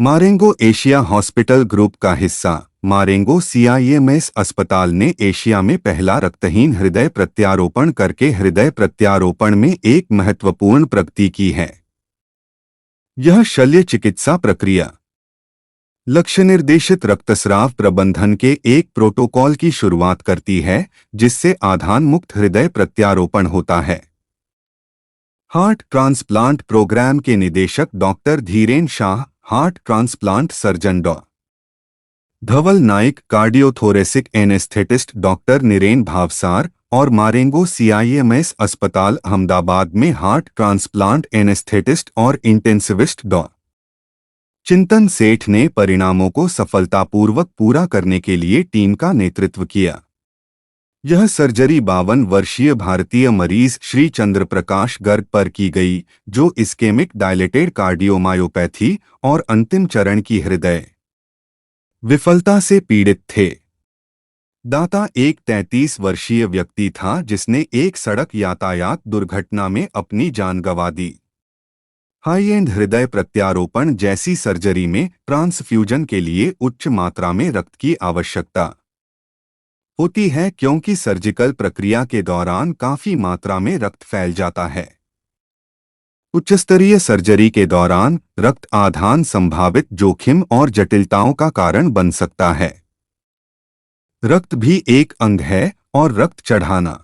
मारेंगो Asia hospital group का हिस्सा मारेंगो CIMS अस्पताल ने एशिया में पहला रक्तहीन हृदय प्रत्यारोपण करके हृदय प्रत्यारोपण में एक महत्वपूर्ण प्रगति की है। यह शल्य चिकित्सा प्रक्रिया लक्ष्य निर्देशित रक्तस्राव प्रबंधन के एक प्रोटोकॉल की शुरुआत करती है, जिससे आधान मुक्त हृदय प्रत्यारोपण होता है। हार्ट ट्रांसप्लांट प्रोग्राम के निदेशक doctor Dhiren Shah, heart transplant surgeon डॉ. Dhaval Naik, cardiothoracic anaesthetist doctor Niren Bhavsar और मारेंगो सीआईएमएस अस्पताल अहमदाबाद में हार्ट ट्रांसप्लांट एनेस्थेटिस्ट और इंटेंसिविस्ट डॉ. चिंतन सेठ ने परिणामों को सफलतापूर्वक पूरा करने के लिए टीम का नेतृत्व किया। यह सर्जरी 52 वर्षीय भारतीय मरीज श्री चंद्र प्रकाश गर्ग पर की गई, जो इस्केमिक डायलेटेड कार्डियोमायोपैथी और अंतिम चरण की हृदय विफलता से पीड़ित थे। दाता एक 33 वर्षीय व्यक्ति था जिसने एक सड़क यातायात दुर्घटना में अपनी जान गंवा दी। हाई एंड हृदय प्रत्यारोपण जैसी सर्जरी में ट्रांसफ्यूजन के लिए उच्च मात्रा में रक्त की आवश्यकता होती है, क्योंकि सर्जिकल प्रक्रिया के दौरान काफी मात्रा में रक्त फैल जाता है। उच्चस्तरीय सर्जरी के दौरान रक्त आधान संभावित जोखिम और जटिलताओं का कारण बन सकता है। रक्त भी एक अंग है और रक्त चढ़ाना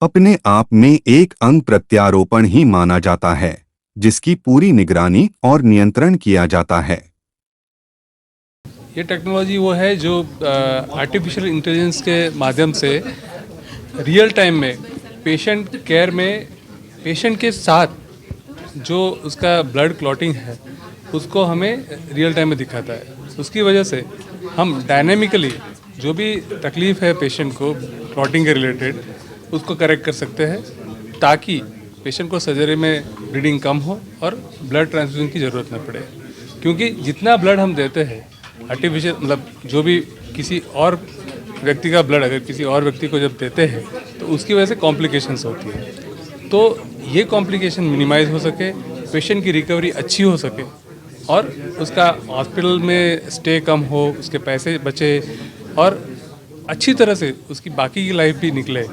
अपने आप में एक अंग प्रत्यारोपण ही माना जाता है, जिसकी पूरी निगरानी और नियंत्रण किया जाता है। ये टेक्नोलॉजी वो है जो आर्टिफिशियल इंटेलिजेंस के माध्यम से रियल टाइम में पेशेंट केयर में पेशेंट के साथ जो उसका ब्लड क्लॉटिंग है उसको हमें रियल टाइम में दिखाता है। उसकी वजह से हम डायनेमिकली जो भी तकलीफ़ है पेशेंट को क्लॉटिंग के रिलेटेड उसको करेक्ट कर सकते हैं, ताकि पेशेंट को सर्जरी में ब्लीडिंग कम हो और ब्लड ट्रांसफ्यूजन की ज़रूरत न पड़े। क्योंकि जितना ब्लड हम देते हैं आर्टिफिशियल, मतलब जो भी किसी और व्यक्ति का ब्लड अगर किसी और व्यक्ति को जब देते हैं तो उसकी वजह से कॉम्प्लिकेशंस होती है। तो ये कॉम्प्लिकेशन मिनिमाइज़ हो सके, पेशेंट की रिकवरी अच्छी हो सके और उसका हॉस्पिटल में स्टे कम हो, उसके पैसे बचे और अच्छी तरह से उसकी बाकी की लाइफ भी निकले,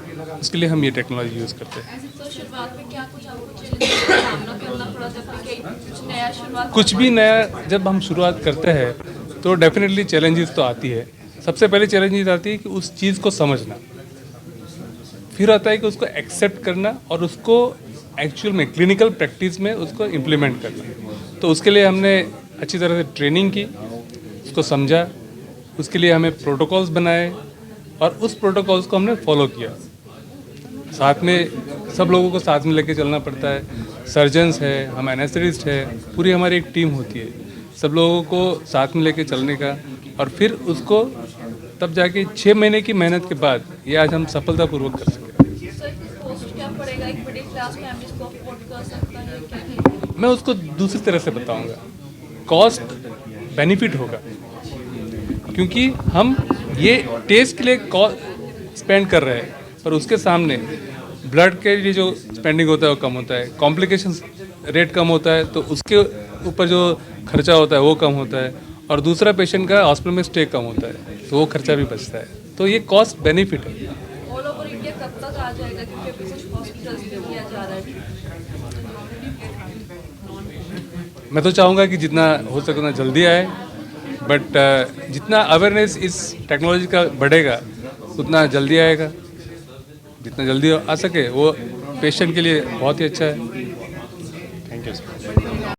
उसके लिए हम ये टेक्नोलॉजी यूज़ करते हैं। तो शुरुआत में क्या कुछ आपको चैलेंजेस का सामना करना पड़ा जब कुछ नया शुरुआत कुछ भी नया जब हम शुरुआत करते हैं तो डेफिनेटली चैलेंजेस तो आती है। सबसे पहले चैलेंजेस आती है कि उस चीज़ को समझना, फिर आता है कि उसको एक्सेप्ट करना और उसको एक्चुअल में क्लिनिकल प्रैक्टिस में उसको इम्प्लीमेंट करना। तो उसके लिए हमने अच्छी तरह से ट्रेनिंग की, उसको समझा, उसके लिए हमें प्रोटोकॉल्स बनाए और उस प्रोटोकॉल्स को हमने फॉलो किया। साथ में सब लोगों को साथ में लेके चलना पड़ता है। सर्जन्स है, हम एनेस्थेटिस्ट है, पूरी हमारी एक टीम होती है, सब लोगों को साथ में लेके चलने का। और फिर उसको तब जाके 6 महीने की मेहनत के बाद ये आज हम सफलतापूर्वक कर सके। कॉस्ट क्या पड़ेगा, एक मिडिल क्लास फैमिली इसको अफोर्ड कर सकता है क्या? मैं उसको दूसरी तरह से बताऊंगा, कॉस्ट बेनिफिट होगा, क्योंकि हम ये टेस्ट के लिए कॉस्ट स्पेंड कर रहे हैं, पर उसके सामने ब्लड के लिए जो स्पेंडिंग होता है वो कम होता है, कॉम्प्लिकेशंस रेट कम होता है, तो उसके ऊपर जो खर्चा होता है वो कम होता है, और दूसरा पेशेंट का हॉस्पिटल में स्टे कम होता है, तो वो खर्चा भी बचता है। तो ये कॉस्ट बेनिफिट है। ऑल ओवर इंडिया कब तक आ जाएगा, क्योंकि अभी कुछ हॉस्पिटल्स में किया जा रहा है? मैं तो चाहूँगा कि जितना हो सके उतना जल्दी आए, बट जितना अवेयरनेस इस टेक्नोलॉजी का बढ़ेगा उतना जल्दी आएगा। जितना जल्दी आ सके वो पेशेंट के लिए बहुत ही अच्छा है। Thank you sir.